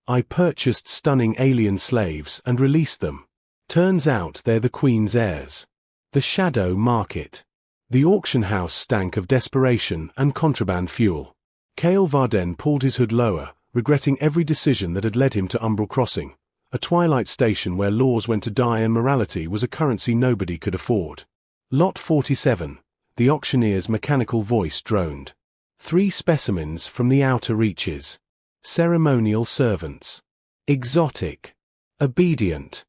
I purchased stunning alien slaves and released them. Turns out they're the Queen's heirs. The shadow market. The auction house stank of desperation and contraband fuel. Kale Varden pulled his hood lower, regretting every decision that had led him to Umbral Crossing, a twilight station where laws went to die and morality was a currency nobody could afford. Lot 47, the auctioneer's mechanical voice droned. 3 specimens from the outer reaches. Ceremonial servants. Exotic. Obedient.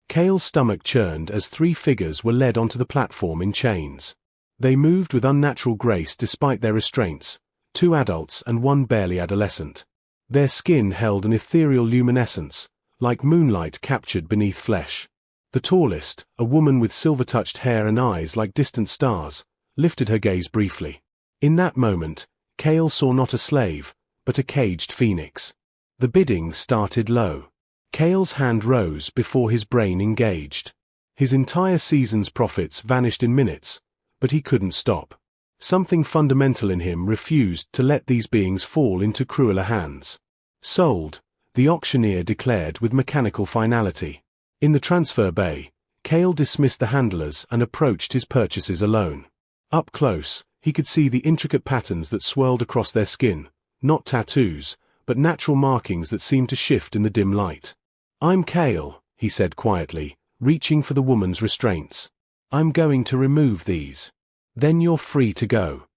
Kale's stomach churned as 3 figures were led onto the platform in chains. They moved with unnatural grace despite their restraints, 2 adults and 1 barely adolescent. Their skin held an ethereal luminescence, like moonlight captured beneath flesh. The tallest, a woman with silver-touched hair and eyes like distant stars, lifted her gaze briefly. In that moment, Kale saw not a slave, but a caged phoenix. The bidding started low. Kale's hand rose before his brain engaged. His entire season's profits vanished in minutes, but he couldn't stop. Something fundamental in him refused to let these beings fall into crueler hands. Sold, the auctioneer declared with mechanical finality. In the transfer bay, Kale dismissed the handlers and approached his purchases alone. Up close, he could see the intricate patterns that swirled across their skin, not tattoos, but natural markings that seemed to shift in the dim light. "I'm Kale," he said quietly, reaching for the woman's restraints. "I'm going to remove these. Then you're free to go."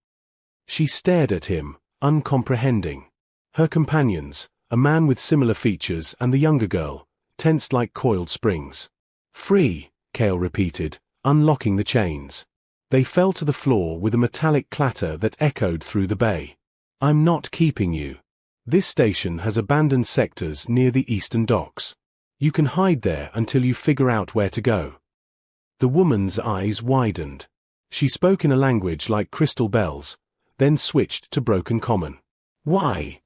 She stared at him, uncomprehending. Her companions, a man with similar features and the younger girl, tensed like coiled springs. "Free," Kale repeated, unlocking the chains. They fell to the floor with a metallic clatter that echoed through the bay. "I'm not keeping you. This station has abandoned sectors near the eastern docks. You can hide there until you figure out where to go." The woman's eyes widened. She spoke in a language like crystal bells, then switched to broken common. "Why?"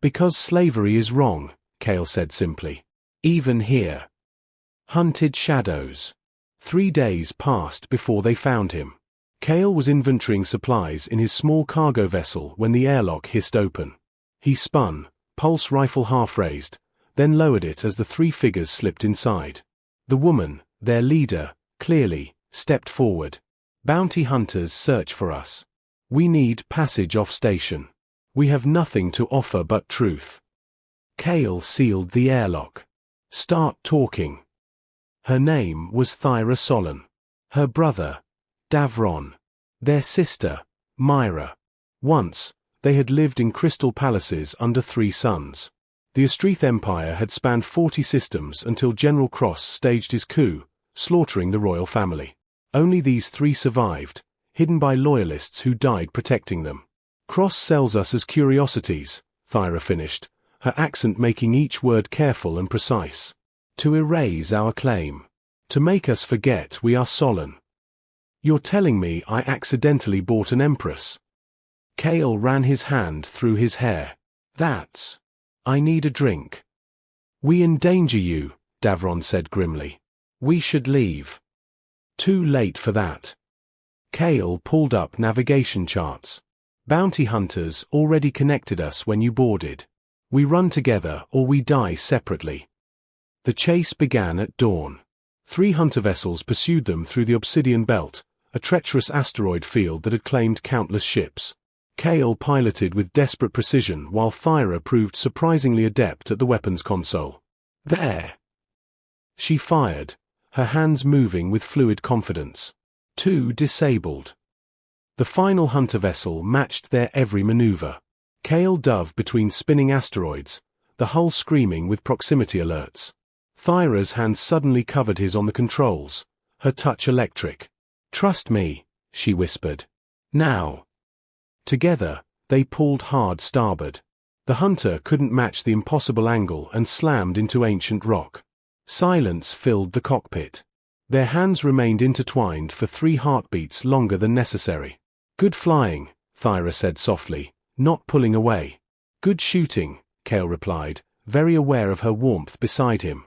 "Because slavery is wrong," Kale said simply. "Even here." Hunted shadows. 3 days passed before they found him. Kale was inventorying supplies in his small cargo vessel when the airlock hissed open. He spun, pulse rifle half-raised, then lowered it as the 3 figures slipped inside. The woman, their leader, clearly, stepped forward. "Bounty hunters search for us. We need passage off station. We have nothing to offer but truth." Kale sealed the airlock. "Start talking." Her name was Thyra Solon. Her brother, Davron. Their sister, Myra. Once, they had lived in crystal palaces under 3 suns. The Astrith Empire had spanned 40 systems until General Cross staged his coup, slaughtering the royal family. Only these 3 survived, hidden by loyalists who died protecting them. "Cross sells us as curiosities," Thyra finished, her accent making each word careful and precise. "To erase our claim. To make us forget we are Solon." "You're telling me I accidentally bought an empress?" Kale ran his hand through his hair. "That's... I need a drink." "We endanger you," Davron said grimly. "We should leave." "Too late for that." Kale pulled up navigation charts. "Bounty hunters already connected us when you boarded. We run together or we die separately." The chase began at dawn. 3 hunter vessels pursued them through the Obsidian Belt, a treacherous asteroid field that had claimed countless ships. Kale piloted with desperate precision while Thyra proved surprisingly adept at the weapons console. "There!" She fired, her hands moving with fluid confidence. 2 disabled. The final hunter vessel matched their every maneuver. Kale dove between spinning asteroids, the hull screaming with proximity alerts. Thyra's hand suddenly covered his on the controls, her touch electric. "Trust me," she whispered. "Now." Together, they pulled hard starboard. The hunter couldn't match the impossible angle and slammed into ancient rock. Silence filled the cockpit. Their hands remained intertwined for 3 heartbeats longer than necessary. "Good flying," Thyra said softly, not pulling away. "Good shooting," Kale replied, very aware of her warmth beside him.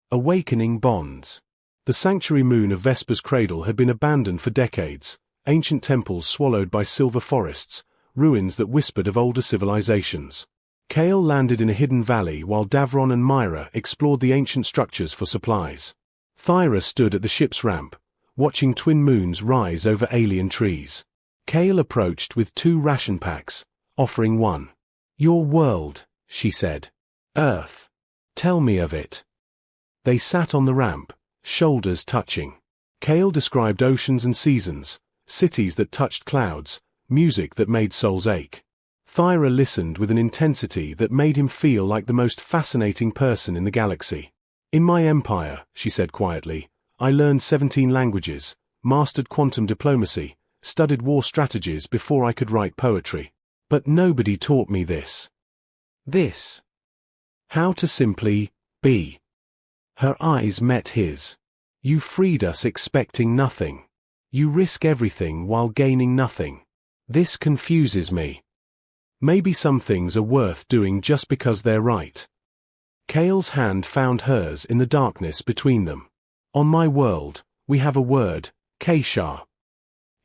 Awakening bonds. The sanctuary moon of Vesper's cradle had been abandoned for decades, ancient temples swallowed by silver forests, ruins that whispered of older civilizations. Kale landed in a hidden valley while Davron and Myra explored the ancient structures for supplies. Thyra stood at the ship's ramp, watching twin moons rise over alien trees. Kale approached with 2 ration packs, offering one. "Your world," she said. "Earth. Tell me of it." They sat on the ramp, shoulders touching. Kale described oceans and seasons, cities that touched clouds, music that made souls ache. Thyra listened with an intensity that made him feel like the most fascinating person in the galaxy. "In my empire," she said quietly, "I learned 17 languages, mastered quantum diplomacy, studied war strategies before I could write poetry. But nobody taught me this. This. How to simply be." Her eyes met his. "You freed us expecting nothing. You risk everything while gaining nothing. This confuses me. Maybe some things are worth doing just because they're right." Kale's hand found hers in the darkness between them. "On my world, we have a word, Keshar.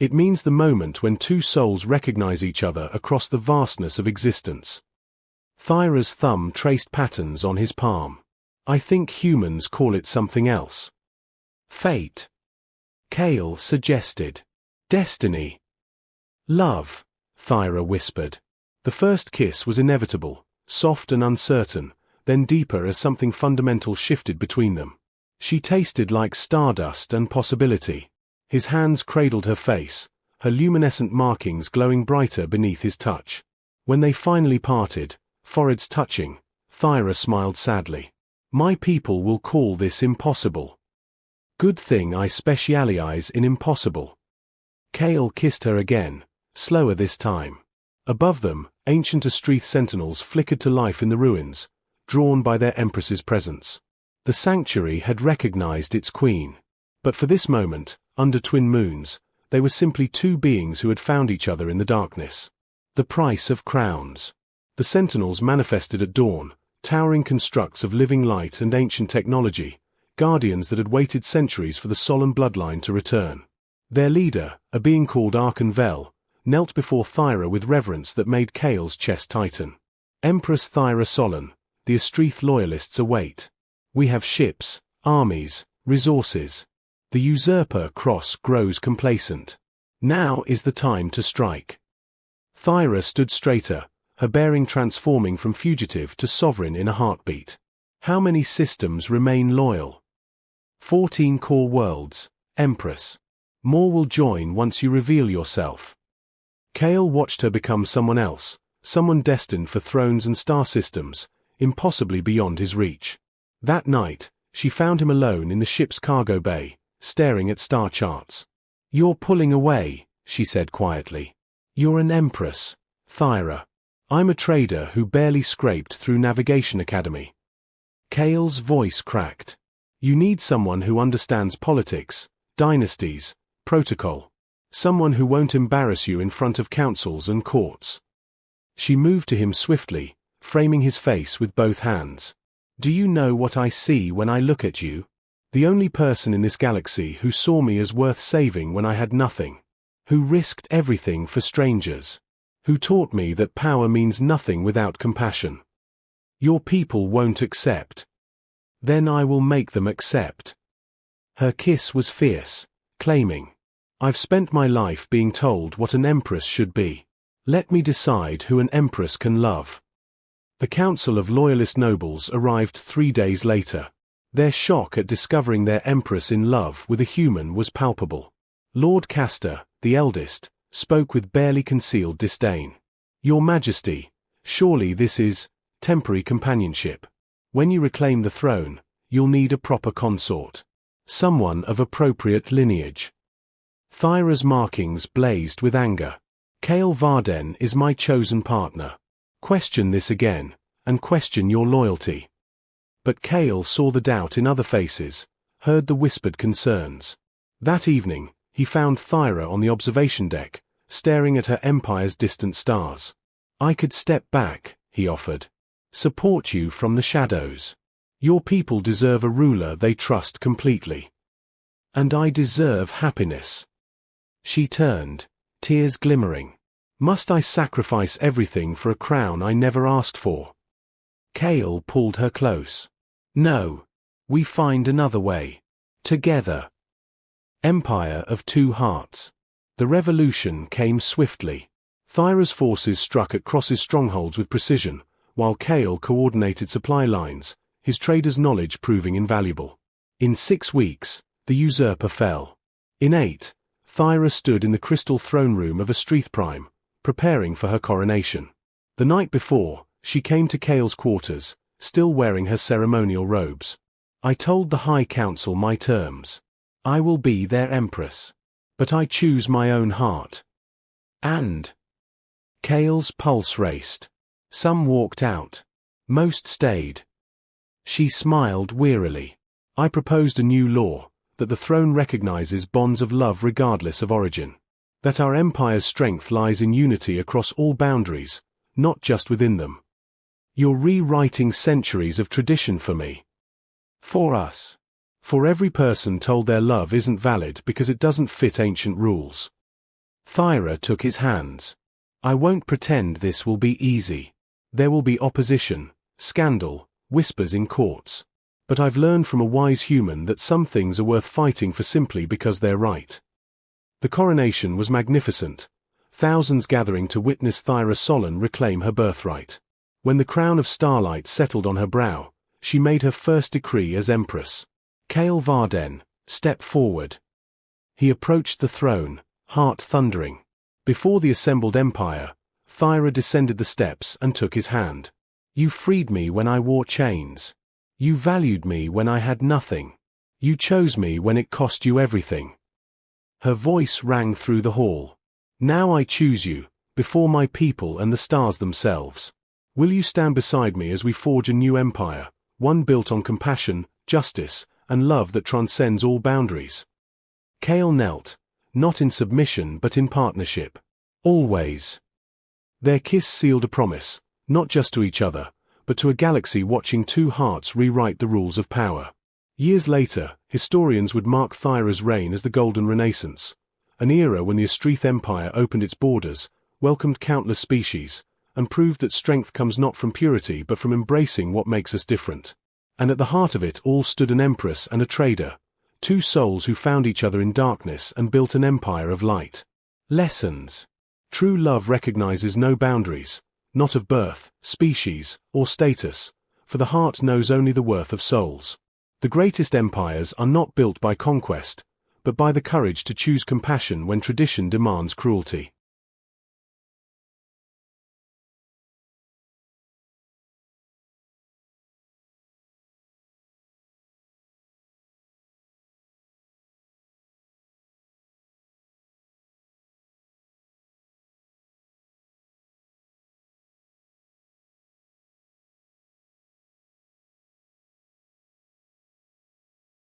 It means the moment when 2 souls recognize each other across the vastness of existence." Thyra's thumb traced patterns on his palm. "I think humans call it something else." "Fate," Kale suggested. "Destiny." "Love," Thyra whispered. The first kiss was inevitable, soft and uncertain, then deeper as something fundamental shifted between them. She tasted like stardust and possibility. His hands cradled her face, her luminescent markings glowing brighter beneath his touch. When they finally parted, foreheads touching, Thyra smiled sadly. "My people will call this impossible. Good thing I specialize in impossible." Kale kissed her again, slower this time. Above them, ancient Astrith sentinels flickered to life in the ruins, drawn by their empress's presence. The sanctuary had recognized its queen. But for this moment, under twin moons, they were simply 2 beings who had found each other in the darkness. The price of crowns. The sentinels manifested at dawn, towering constructs of living light and ancient technology, guardians that had waited centuries for the solemn bloodline to return. Their leader, a being called Arkan Vel, knelt before Thyra with reverence that made Kale's chest tighten. "Empress Thyra Solon, the Astrith loyalists await. We have ships, armies, resources. The usurper cross grows complacent. Now is the time to strike." Thyra stood straighter, her bearing transforming from fugitive to sovereign in a heartbeat. "How many systems remain loyal?" 14 core worlds, Empress. More will join once you reveal yourself." Kale watched her become someone else, someone destined for thrones and star systems, impossibly beyond his reach. That night, she found him alone in the ship's cargo bay, staring at star charts. "You're pulling away," she said quietly. "You're an empress, Thyra. I'm a trader who barely scraped through Navigation Academy." Kale's voice cracked. "You need someone who understands politics, dynasties, protocol. Someone who won't embarrass you in front of councils and courts." She moved to him swiftly, framing his face with both hands. "Do you know what I see when I look at you? The only person in this galaxy who saw me as worth saving when I had nothing. Who risked everything for strangers. Who taught me that power means nothing without compassion. Your people won't accept. Then I will make them accept." Her kiss was fierce, claiming, "I've spent my life being told what an empress should be. Let me decide who an empress can love." The council of loyalist nobles arrived 3 days later. Their shock at discovering their empress in love with a human was palpable. Lord Castor, the eldest, spoke with barely concealed disdain. "Your Majesty, surely this is temporary companionship. When you reclaim the throne, you'll need a proper consort. Someone of appropriate lineage." Thyra's markings blazed with anger. "Kale Varden is my chosen partner. Question this again, and question your loyalty." But Kale saw the doubt in other faces, heard the whispered concerns. That evening, he found Thyra on the observation deck, staring at her empire's distant stars. "I could step back," he offered. "Support you from the shadows. Your people deserve a ruler they trust completely. And I deserve happiness." She turned, tears glimmering. "Must I sacrifice everything for a crown I never asked for?" Kale pulled her close. No. We find another way. Together. Empire of Two Hearts. The revolution came swiftly. Thyra's forces struck at Cross's strongholds with precision, while Kale coordinated supply lines, his trader's knowledge proving invaluable. In 6 weeks, the usurper fell. In 8, Thyra stood in the crystal throne room of Astrith Prime, preparing for her coronation. The night before, she came to Kale's quarters, still wearing her ceremonial robes. I told the High Council my terms. I will be their empress. But I choose my own heart. And Kale's pulse raced. Some walked out. Most stayed. She smiled wearily. I proposed a new law, that the throne recognizes bonds of love regardless of origin. That our empire's strength lies in unity across all boundaries, not just within them. You're rewriting centuries of tradition for me. For us. For every person told their love isn't valid because it doesn't fit ancient rules. Thyra took his hands. I won't pretend this will be easy. There will be opposition, scandal, whispers in courts. But I've learned from a wise human that some things are worth fighting for simply because they're right. The coronation was magnificent, thousands gathering to witness Thyra Solon reclaim her birthright. When the crown of starlight settled on her brow, she made her first decree as empress. Kale Varden, step forward. He approached the throne, heart thundering. Before the assembled empire, Thyra descended the steps and took his hand. You freed me when I wore chains. You valued me when I had nothing. You chose me when it cost you everything. Her voice rang through the hall. Now I choose you, before my people and the stars themselves. Will you stand beside me as we forge a new empire, one built on compassion, justice, and love that transcends all boundaries? Kale knelt, not in submission but in partnership. Always. Their kiss sealed a promise, not just to each other, but to a galaxy watching two hearts rewrite the rules of power. Years later, historians would mark Thyra's reign as the Golden Renaissance, an era when the Astrith Empire opened its borders, welcomed countless species, and proved that strength comes not from purity but from embracing what makes us different. And at the heart of it all stood an empress and a trader, two souls who found each other in darkness and built an empire of light. Lessons. True love recognizes no boundaries, not of birth, species, or status, for the heart knows only the worth of souls. The greatest empires are not built by conquest, but by the courage to choose compassion when tradition demands cruelty.